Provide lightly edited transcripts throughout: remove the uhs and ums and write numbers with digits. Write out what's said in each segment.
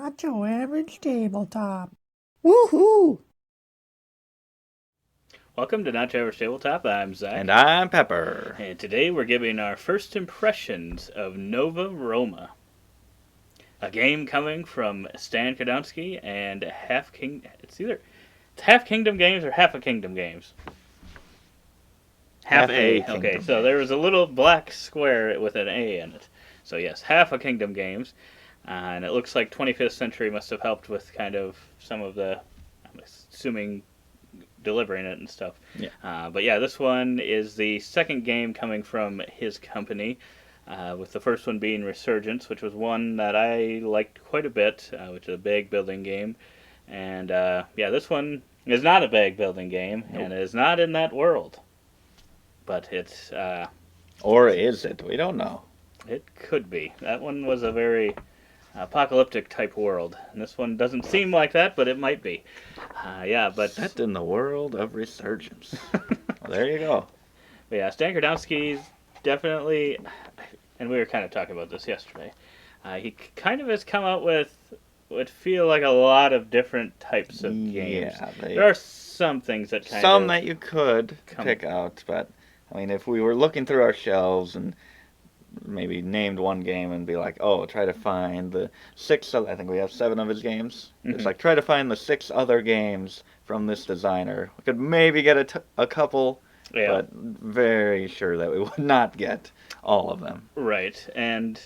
Not your average tabletop. Woohoo! Welcome to Not Your Average Tabletop. I'm Zach. And I'm Pepper. And today we're giving our first impressions of Nova Roma, a game coming from Stan Kordonskiy and it's Half Kingdom Games or Half a Kingdom Games. Half A. Okay, so there was a little black square with an A in it. So yes, Half a Kingdom Games. And it looks like 25th Century must have helped with kind of some of the, I'm assuming, delivering it and stuff. Yeah. But yeah, this one is the second game coming from his company, with the first one being Resurgence, which was one that I liked quite a bit, which is a bag building game. And yeah, this one is not a bag building game, and is not in that world. But it's... or is it? We don't know. It could be. That one was a very apocalyptic type world, and this one doesn't seem like that, but it might be. Yeah, but set in the world of Resurgence. Well, there you go. But yeah, Stan Kordonskiy's definitely, and we were kind of talking about this yesterday. He kind of has come out with what feel like a lot of different types of games. Yeah, there are some things that some that you could pick out, but I mean, if we were looking through our shelves and maybe named one game and be like, oh, try to find the I think we have 7 of his games. Mm-hmm. It's like, try to find the 6 other games from this designer. We could maybe get a couple, but very sure that we would not get all of them. Right, and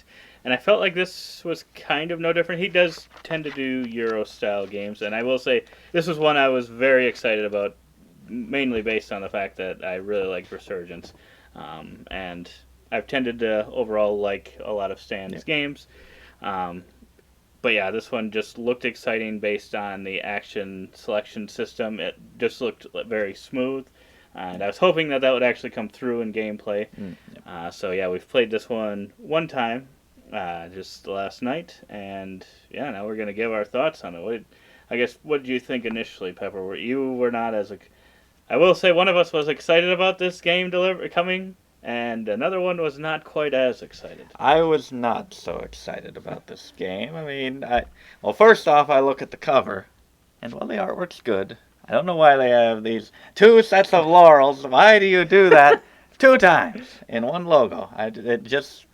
I felt like this was kind of no different. He does tend to do Euro-style games, and I will say this was one I was very excited about, mainly based on the fact that I really like Resurgence, and I've tended to overall like a lot of Stan's games. But yeah, this one just looked exciting based on the action selection system. It just looked very smooth. And I was hoping that would actually come through in gameplay. So yeah, we've played this one time just last night. And yeah, now we're going to give our thoughts on it. What did you think initially, Pepper? You were not as... I will say one of us was excited about this game coming. And another one was not quite as excited. I was not so excited about this game. I mean, well, first off, I look at the cover, and well, the artwork's good. I don't know why they have these 2 sets of laurels. Why do you do that 2 times in one logo? It just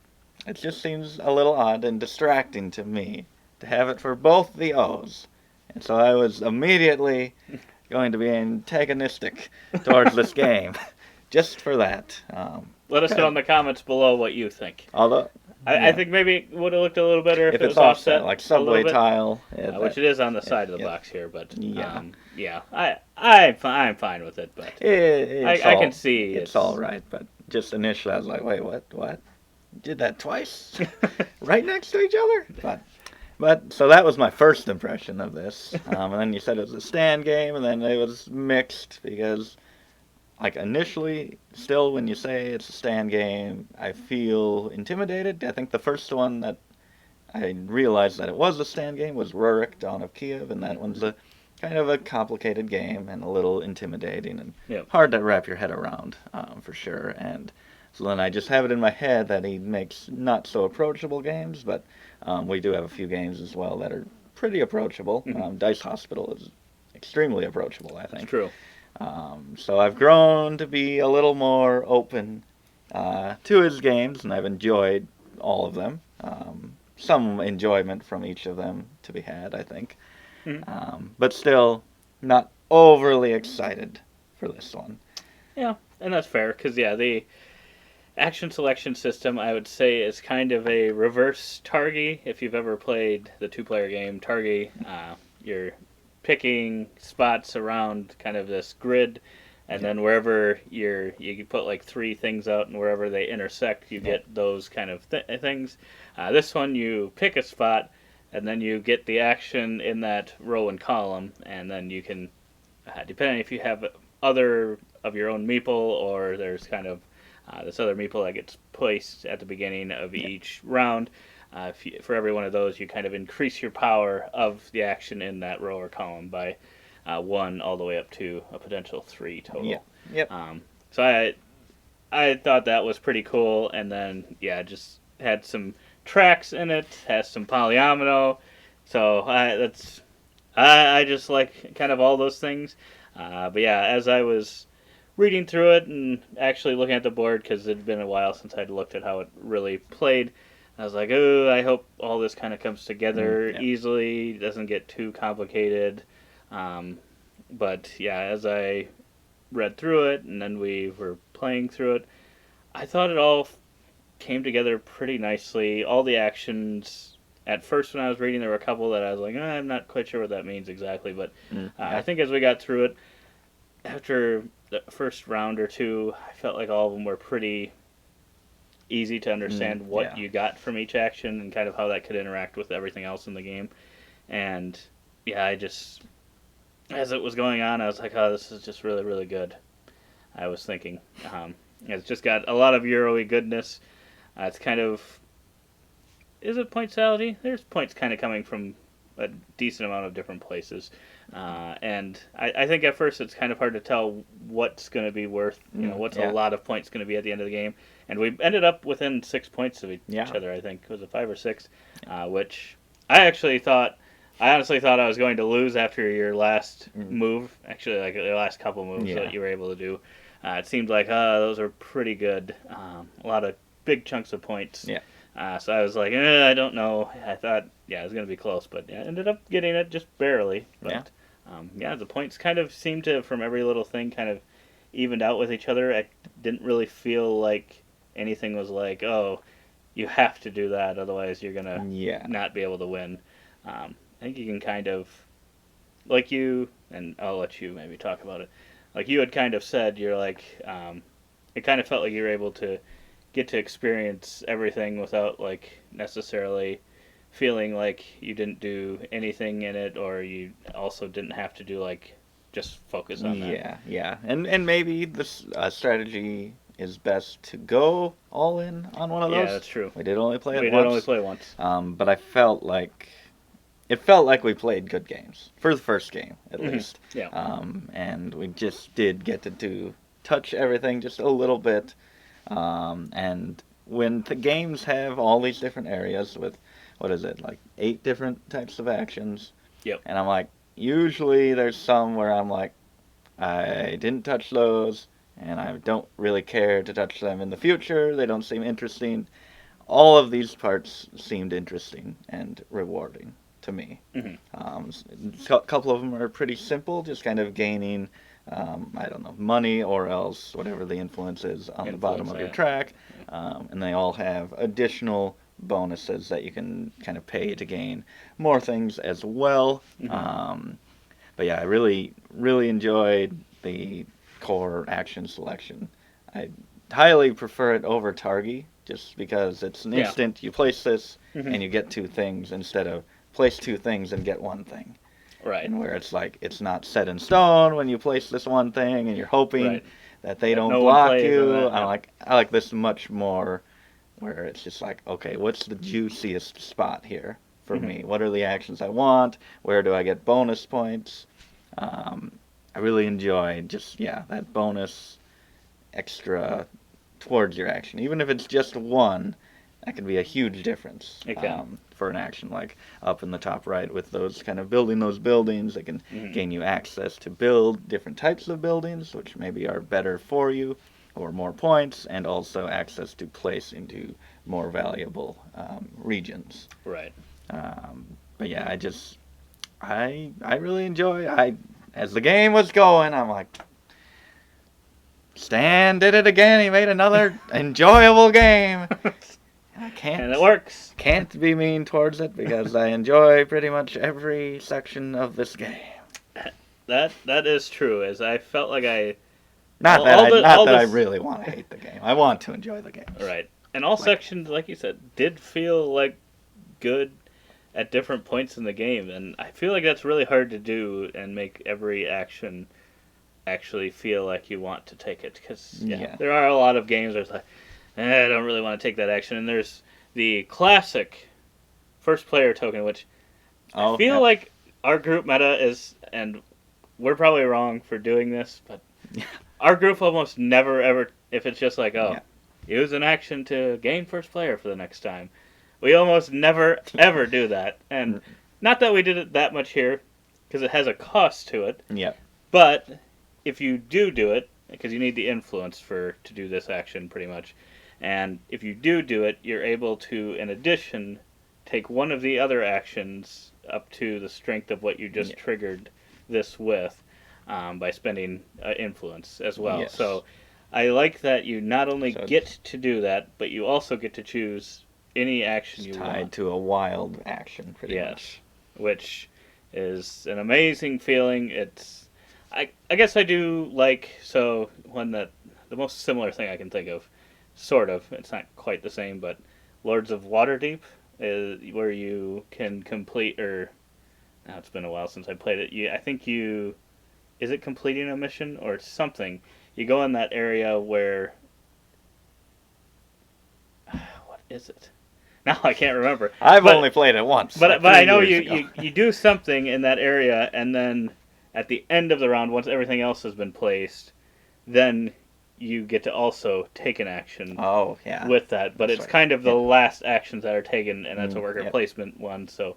seems a little odd and distracting to me to have it for both the O's. And so I was immediately going to be antagonistic towards this game. Just for that. Let us know in the comments below what you think. Although, I think maybe it would have looked a little better if it was offset, like subway tile, which it is on the side of the box here. But I'm fine with it. But I can see it's all right. But just initially, I was like, wait, what? You did that twice, right next to each other? But so that was my first impression of this. And then you said it was a Stan game, and then it was mixed because. Like, initially, still, when you say it's a Stan game, I feel intimidated. I think the first one that I realized that it was a Stan game was Rurik, Dawn of Kiev, and that one's a kind of a complicated game and a little intimidating and hard to wrap your head around, for sure. And so then I just have it in my head that he makes not so approachable games, but we do have a few games as well that are pretty approachable. Mm-hmm. Dice Hospital is extremely approachable, I think. That's true. So I've grown to be a little more open to his games, and I've enjoyed all of them. Some enjoyment from each of them to be had, I think. Mm-hmm. But still not overly excited for this one. Yeah, and that's fair, because, the action selection system, I would say, is kind of a reverse Targi. If you've ever played the 2-player game Targi, you're picking spots around kind of this grid, and then wherever you put like 3 things out, and wherever they intersect, you get those kind of things. This one, you pick a spot, and then you get the action in that row and column, and then you can, depending if you have other of your own meeple, or there's kind of this other meeple that gets placed at the beginning of each round. For every one of those, you kind of increase your power of the action in that row or column by 1 all the way up to a potential 3 total. Yeah. Yep. So I thought that was pretty cool, and then just had some tracks in it, has some polyomino, So I just like kind of all those things. But yeah, as I was reading through it and actually looking at the board, because it had been a while since I'd looked at how it really played, I was like, oh, I hope all this kind of comes together Yeah. easily, doesn't get too complicated. Um, but yeah, as I read through it and then we were playing through it, I thought it all came together pretty nicely. All the actions. At first, when I was reading, there were a couple that I was like, I'm not quite sure what that means exactly. But I Yeah. think as we got through it, after the first round or two, I felt like all of them were pretty easy to understand what Yeah. you got from each action and kind of how that could interact with everything else in the game. And yeah, I just, as it was going on, I was like, oh, this is just really, really good. I was thinking. It's just got a lot of Euro-y goodness. It's kind of, is it pointsality? There's points kind of coming from a decent amount of different places. And I think at first it's kind of hard to tell what's going to be worth, what's a Yeah. lot of points going to be at the end of the game. And we ended up within 6 points of each Yeah. other, I think. Was it 5 or 6? Which I honestly thought I was going to lose after your last move. Actually, like the last couple moves Yeah. that you were able to do. It seemed like those are pretty good. A lot of big chunks of points. Yeah. So I was like, I don't know. I thought, it was going to be close, but I ended up getting it just barely. But the points kind of seemed to, from every little thing, kind of evened out with each other. I didn't really feel like anything was like, oh, you have to do that, otherwise you're going to not be able to win. I think you can kind of, like you, and I'll let you maybe talk about it, like you had kind of said, you're like, it kind of felt like you were able to get to experience everything without like necessarily feeling like you didn't do anything in it, or you also didn't have to do like just focus on that. Yeah. And maybe this strategy is best to go all in on one of those. Yeah, that's true. We did only play it We once. did only play once. But I felt like we played good games for the first game at least. Yeah. And we just did get to touch everything just a little bit. And when the games have all these different areas with, what is it, like 8 different types of actions. Yep. And I'm like, usually there's some where I'm like, I didn't touch those, and I don't really care to touch them in the future. They don't seem interesting. All of these parts seemed interesting and rewarding to me. A couple of them are pretty simple, just kind of gaining, I don't know, money or else whatever the influence is on the bottom of your track. And they all have additional bonuses that you can kind of pay to gain more things as well. But yeah, I really, really enjoyed the core action selection. I highly prefer it over Targi, just because it's an instant. You place this and you get 2 things instead of place 2 things and get 1 thing. Right. And where it's like it's not set in stone when you place this 1 thing and you're hoping that they don't block you. I like this much more, where it's just like, okay, what's the juiciest spot here for me? What are the actions I want? Where do I get bonus points? I really enjoy just that bonus extra towards your action, even if it's just 1. That can be a huge difference for an action, like up in the top right with those kind of building those buildings. They can gain you access to build different types of buildings, which maybe are better for you, or more points, and also access to place into more valuable regions. Right. But yeah, I really enjoy. As the game was going, I'm like, Stan did it again. He made another enjoyable game. And it works. Can't be mean towards it because I enjoy pretty much every section of this game. That is true. As I felt like I I really want to hate the game. I want to enjoy the game. Right. And all sections, like you said, did feel like good at different points in the game, and I feel like that's really hard to do and make every action actually feel like you want to take it, because there are a lot of games where it's like, I don't really want to take that action, and there's the classic first player token, which I feel like our group meta is, and we're probably wrong for doing this, but our group almost never ever, if it's just like, use an action to gain first player for the next time, we almost never ever do that. And Not that we did it that much here, because it has a cost to it. Yeah. But if you do it, because you need the influence to do this action pretty much, and if you do it, you're able to, in addition, take one of the other actions up to the strength of what you just triggered this with by spending influence as well. Yes. So I like that you not only So get to do that, but you also get to choose any action you tied want. to a wild action, pretty much. Which is an amazing feeling. I guess I do like, so the most similar thing I can think of, sort of, it's not quite the same, but Lords of Waterdeep is where you can complete, or now it's been a while since I played it. I think is it completing a mission or something? You go in that area where, what is it? Now I can't remember. I've only played it once. But like but 3 I know years ago. you do something in that area, and then at the end of the round, once everything else has been placed, then you get to also take an action Oh, yeah. with that. But That's it's right. kind of the last actions that are taken, and that's a worker Yep. placement one. So,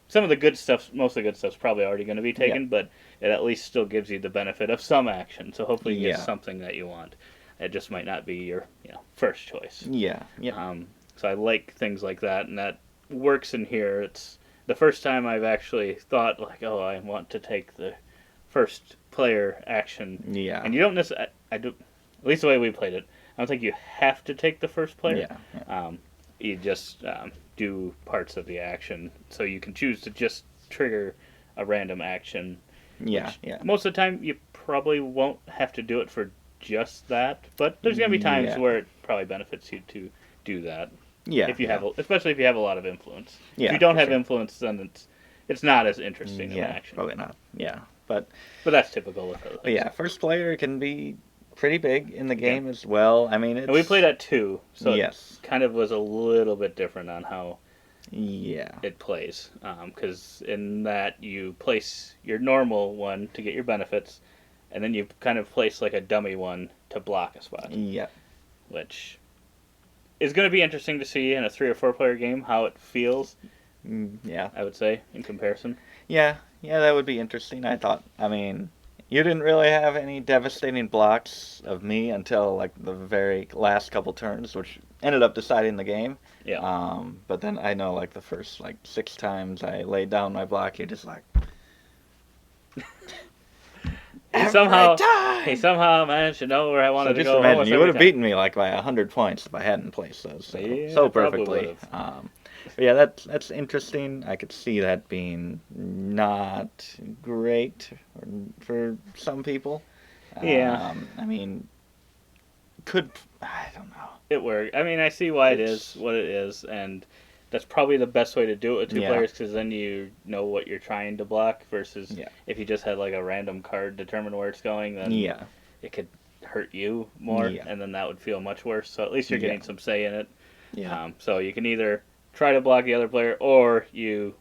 some of the good stuff, most of the good stuff's probably already going to be taken, but it at least still gives you the benefit of some action. So hopefully you get something that you want. It just might not be your first choice. Yeah. Yeah. So I like things like that, and that works in here. It's the first time I've actually thought, like, oh, I want to take the first player action. Yeah. And you don't necessarily, I do, at least the way we played it, I don't think you have to take the first player. Yeah. You just do parts of the action. So you can choose to just trigger a random action. Yeah. Yeah. Most of the time, you probably won't have to do it for just that, but there's going to be times where it probably benefits you to do that. Yeah. If you have, especially if you have a lot of influence. Yeah, if you don't for have sure. influence, then it's not as interesting of an action. Probably not. Yeah. But that's typical with other things. yeah, first player can be pretty big in the game as well. I mean, and we played at 2, so yes. it kind of was a little bit different on how Yeah. it plays. Because in that you place your normal one to get your benefits, and then you kind of place like a dummy one to block a spot. Yeah. Which is going to be interesting to see in a 3 or 4 player game how it feels. Yeah. I would say in comparison. Yeah. Yeah, that would be interesting. I mean, you didn't really have any devastating blocks of me until like the very last couple turns, which ended up deciding the game. Yeah. But then I know like the first like 6 times I laid down my block, you're just like He somehow managed to know where I wanted to just go. imagine, you would have beaten me like by 100 points if I hadn't placed those so perfectly. But yeah, that's interesting. I could see that being not great for some people. Yeah. I mean, I don't know. It worked. I mean, I see why it is what it is, and that's probably the best way to do it with 2 players, because then you know what you're trying to block, versus if you just had like a random card determine where it's going, then it could hurt you more, and then that would feel much worse. So at least you're getting some say in it. Yeah. So you can either try to block the other player, or you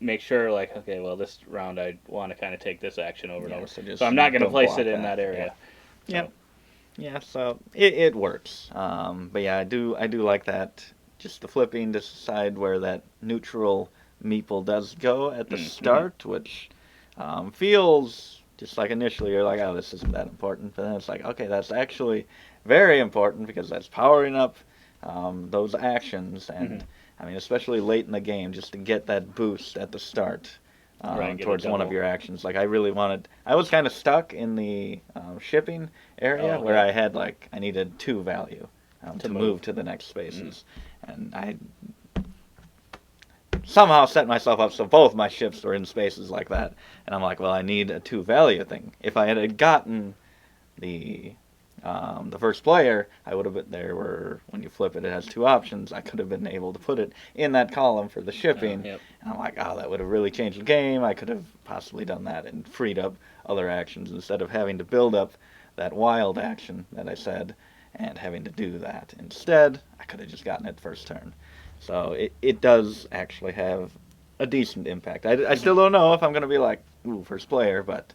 make sure, like, okay, well, this round I want to kind of take this action over and over. So I'm not going to place it in that area. Yeah. Yeah, so it works. But yeah, I do like that. Just the flipping to decide where that neutral meeple does go at the start, which feels just like initially you're like, oh, this isn't that important. But then it's like, okay, that's actually very important, because that's powering up those actions. And I mean, especially late in the game, just to get that boost at the start towards one of your actions. Like I was kind of stuck in the shipping area where I had I needed 2 value to move to the next spaces. And I somehow set myself up so both my ships were in spaces like that. And I'm like, well, I need a 2 value thing. If I had gotten the first player, I would have been when you flip it, it has 2 options. I could have been able to put it in that column for the shipping. And I'm like, oh, that would have really changed the game. I could have possibly done that and freed up other actions instead of having to build up that wild action that I said and having to do that. Instead, I could have just gotten it first turn. So it does actually have a decent impact. I still don't know if I'm going to be like, ooh, first player, but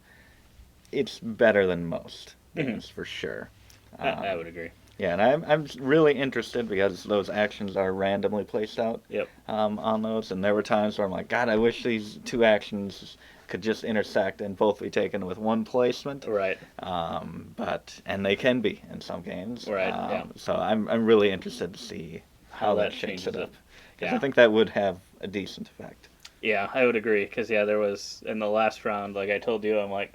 it's better than most games for sure. I would agree. Yeah, and I'm really interested because those actions are randomly placed out Yep. on those, and there were times where I'm like, God, I wish these two actions could just intersect and both be taken with one placement. Right. And they can be in some games. Right, yeah. So I'm really interested to see how that shakes changes it up. it. Because Yeah. I think that would have a decent effect. Yeah, I would agree. Because there was in the last round, like I told you, I'm like,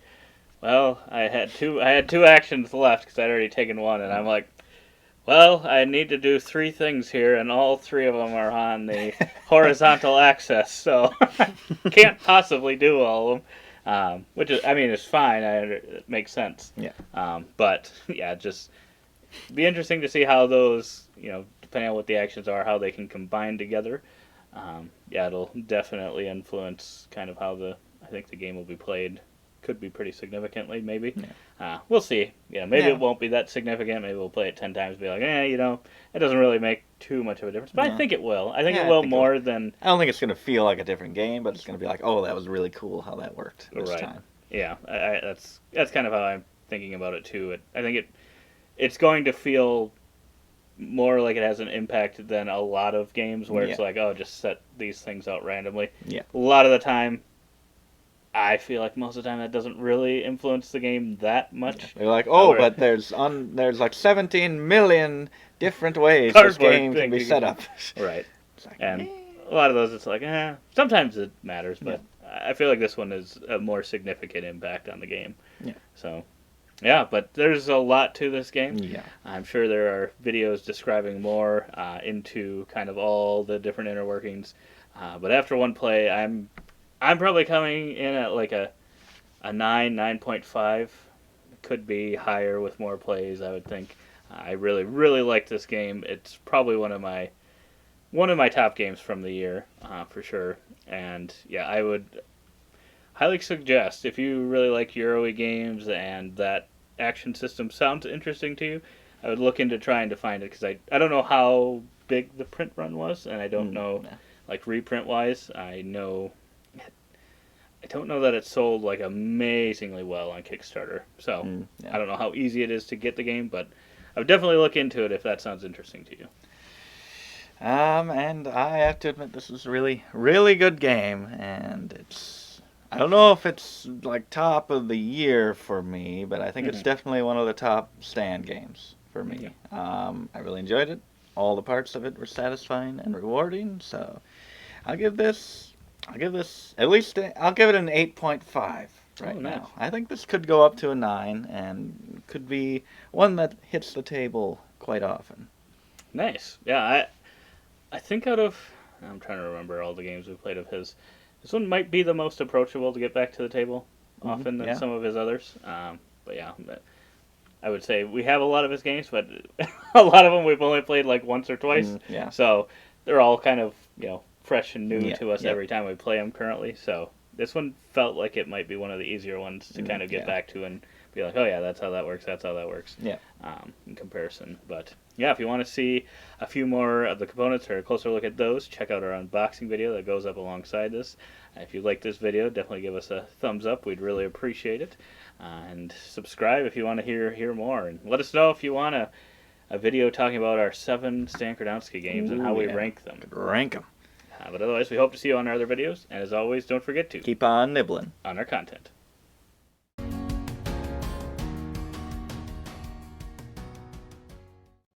well, I had two actions left because I'd already taken one, and I'm like, well, I need to do three things here, and all three of them are on the horizontal axis, so can't possibly do all of them. Which is, I mean, it's fine. It makes sense. Yeah. But yeah, just be interesting to see how those, depending on what the actions are, how they can combine together. Yeah, it'll definitely influence kind of how I think the game will be played. Could be pretty significantly, maybe. Yeah. We'll see. Maybe Yeah. it won't be that significant. Maybe we'll play it 10 times and be like, it doesn't really make too much of a difference. But Yeah. I think it will. I think Yeah, it I will think more than... I don't think it's going to feel like a different game, but it's going to be like, oh, that was really cool how that worked this Right. time. Yeah, that's kind of how I'm thinking about it, too. I think it's going to feel more like it has an impact than a lot of games where it's Yeah. like, oh, just set these things out randomly. Yeah. A lot of the time, I feel like most of the time that doesn't really influence the game that much. They're like, oh, Where- but there's like 17 million different ways this Cardboard game can be thing. set up. Right. It's like, And eh. a lot of those, it's like, sometimes it matters, but I feel like this one is a more significant impact on the game. Yeah. So, yeah, but there's a lot to this game. Yeah. I'm sure there are videos describing more into kind of all the different inner workings. But after one play, I'm probably coming in at like a 9.5. Could be higher with more plays, I would think. I really, really like this game. It's probably one of my top games from the year, for sure. And yeah, I would highly suggest, if you really like Euro games and that action system sounds interesting to you, I would look into trying to find it, because I don't know how big the print run was, and I don't know, like reprint wise, I don't know that it sold like amazingly well on Kickstarter. So I don't know how easy it is to get the game, but I would definitely look into it if that sounds interesting to you. And I have to admit, this is a really, really good game, and I don't know if it's like top of the year for me, but I think it's definitely one of the top Stan games for me. I really enjoyed it. All the parts of it were satisfying and rewarding, so I'll give this I'll give it an 8.5 right now. I think this could go up to a 9 and could be one that hits the table quite often. Nice. Yeah, I think I'm trying to remember all the games we've played of his. This one might be the most approachable to get back to the table often than some of his others. But yeah, I would say we have a lot of his games, but a lot of them we've only played like once or twice. So they're all kind of, fresh and new to us every time we play them currently. So this one felt like it might be one of the easier ones to kind of get back to and be like, oh yeah, that's how that works. In comparison. But yeah, if you want to see a few more of the components or a closer look at those, check out our unboxing video that goes up alongside this. If you like this video, definitely give us a thumbs up. We'd really appreciate it. And subscribe if you want to hear more. And let us know if you want a video talking about our 7 Stan Kordonskiy games and how we rank them. Rank them. But otherwise, we hope to see you on our other videos. And as always, don't forget to keep on nibbling on our content.